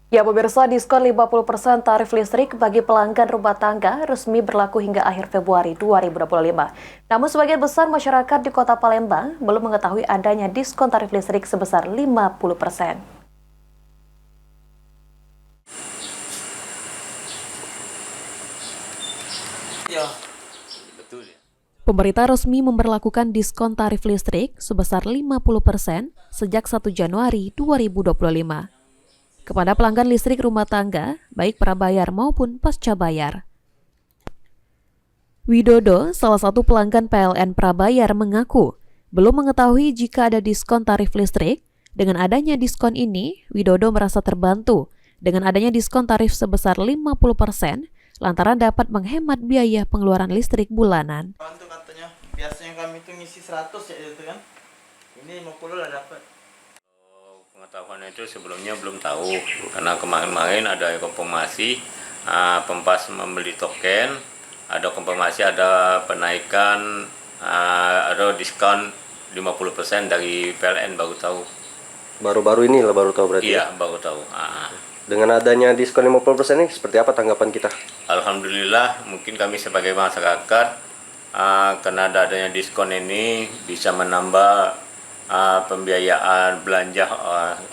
Ya pemirsa, diskon 50% tarif listrik bagi pelanggan rumah tangga resmi berlaku hingga akhir Februari 2025. Namun sebagian besar masyarakat di Kota Palembang belum mengetahui adanya diskon tarif listrik sebesar 50%. Ya, betul ya. Pemerintah resmi memberlakukan diskon tarif listrik sebesar 50% sejak 1 Januari 2025. Kepada pelanggan listrik rumah tangga, baik prabayar maupun pasca bayar. Widodo, salah satu pelanggan PLN Prabayar, mengaku belum mengetahui jika ada diskon tarif listrik. Dengan adanya diskon ini, Widodo merasa terbantu dengan adanya diskon tarif sebesar 50% lantaran dapat menghemat biaya pengeluaran listrik bulanan. Bantu katanya, biasanya kami itu ngisi 100 ya itu kan. Ini 50 lah dapat. Pengetahuan itu sebelumnya belum tahu karena kemarin ada konfirmasi Pempas membeli token, ada konfirmasi ada penaikan ada diskon 50% dari PLN, baru tahu. Baru-baru ini lah baru tahu berarti. Iya, baru tahu. Dengan adanya diskon 50% ini seperti apa tanggapan kita? Alhamdulillah, mungkin kami sebagai masyarakat karena adanya diskon ini bisa menambah pembiayaan belanja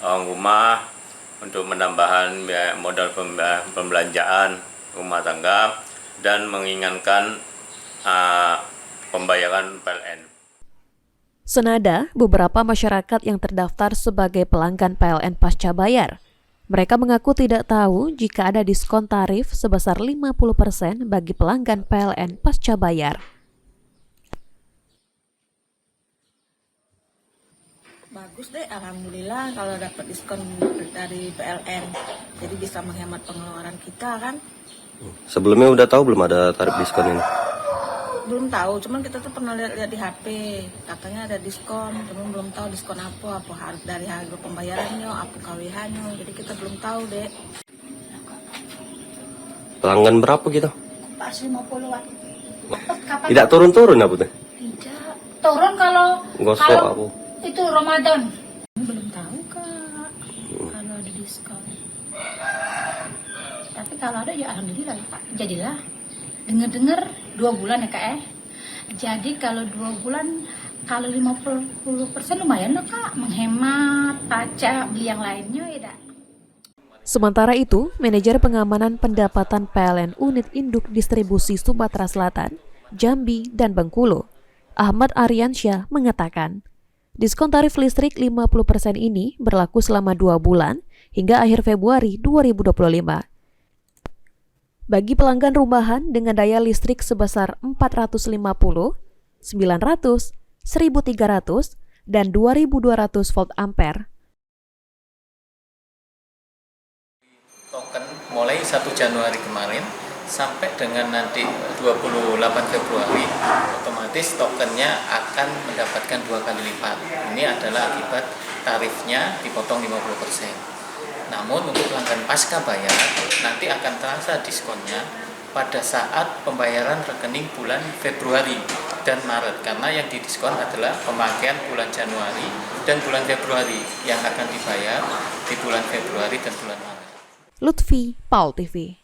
orang rumah untuk menambahkan modal pembelanjaan rumah tangga dan menginginkan pembayaran PLN. Senada, beberapa masyarakat yang terdaftar sebagai pelanggan PLN pasca bayar. Mereka mengaku tidak tahu jika ada diskon tarif sebesar 50% bagi pelanggan PLN pasca bayar. Bagus deh, alhamdulillah kalau dapat diskon dari PLN. Jadi bisa menghemat pengeluaran kita kan. Sebelumnya udah tahu belum ada tarif diskon ini? Belum tahu, cuman kita tuh pernah lihat di HP. Katanya ada diskon, cuman belum tahu diskon apa harus dari harga pembayarannya, apa KWH-nya. Jadi kita belum tahu deh. Pelanggan berapa gitu? Pas 50-an. Tidak turun-turun apa tuh? Tidak. Turun kalau Gosok aku. itu Ramadan. Belum tahu Kak kalau ada diskon. Tapi kalau ada ya alhamdulillah Pak. Jadilah dengar-dengar 2 bulan ya Kak ya. Jadi kalau 2 bulan kalau 50% lumayan loh Kak, menghemat pajak beli yang lainnya ya dak. Sementara itu, manajer pengamanan pendapatan PLN Unit Induk Distribusi Sumatera Selatan, Jambi, dan Bengkulu, Ahmad Aryansyah mengatakan, diskon tarif listrik 50% ini berlaku selama 2 bulan hingga akhir Februari 2025. Bagi pelanggan rumahan dengan daya listrik sebesar 450, 900, 1300, dan 2200 volt ampere. Token mulai 1 Januari kemarin sampai dengan nanti 28 Februari otomatis tokennya akan mendapatkan 2 kali lipat. Ini adalah akibat tarifnya dipotong 50%. Namun untuk pelanggan pasca bayar nanti akan terasa diskonnya pada saat pembayaran rekening bulan Februari dan Maret, karena yang didiskon adalah pemakaian bulan Januari dan bulan Februari yang akan dibayar di bulan Februari dan bulan Maret. Lutfi, PAL TV.